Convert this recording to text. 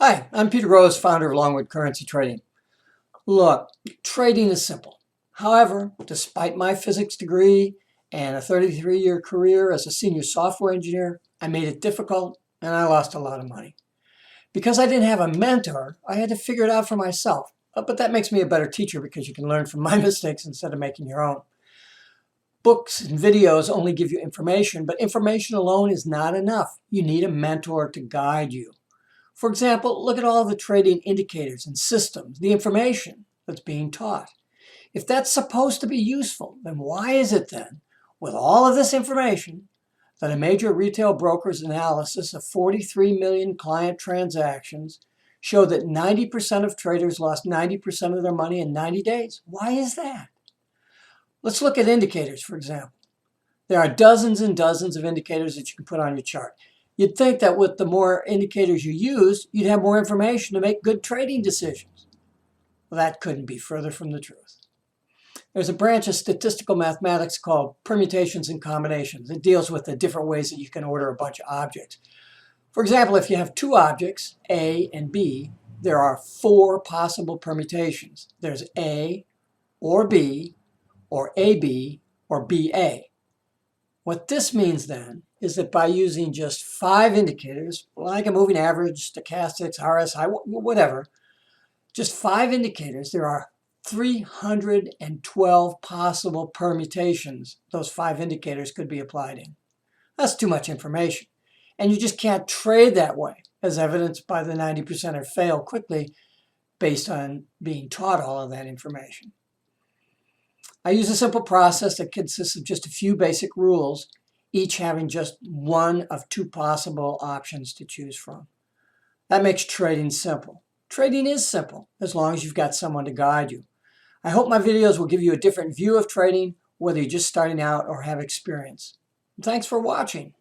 Hi, I'm Peter Rose, founder of Longwood Currency Trading. Look, trading is simple. However, despite my physics degree and a 33-year career as a senior software engineer, I made it difficult and I lost a lot of money. Because I didn't have a mentor, I had to figure it out for myself. But that makes me a better teacher because you can learn from my mistakes instead of making your own. Books and videos only give you information, but information alone is not enough. You need a mentor to guide you. For example, look at all the trading indicators and systems, the information that's being taught. If that's supposed to be useful, then why is it then, with all of this information, that a major retail broker's analysis of 43 million client transactions showed that 90% of traders lost 90% of their money in 90 days? Why is that? Let's look at indicators, for example. There are dozens and dozens of indicators that you can put on your chart. You'd think that with the more indicators you use, you'd have more information to make good trading decisions. Well, that couldn't be further from the truth. There's a branch of statistical mathematics called permutations and combinations. It deals with the different ways that you can order a bunch of objects. For example, if you have two objects, A and B, there are 4 possible permutations. There's A or B or AB or BA. What this means then is that by using just 5 indicators, like a moving average, stochastics, RSI, whatever, just 5 indicators, there are 312 possible permutations those 5 indicators could be applied in. That's too much information. And you just can't trade that way, as evidenced by the 90% fail quickly based on being taught all of that information. I use a simple process that consists of just a few basic rules, each having just one of 2 possible options to choose from. That makes trading simple. Trading is simple, as long as you've got someone to guide you. I hope my videos will give you a different view of trading, whether you're just starting out or have experience. Thanks for watching.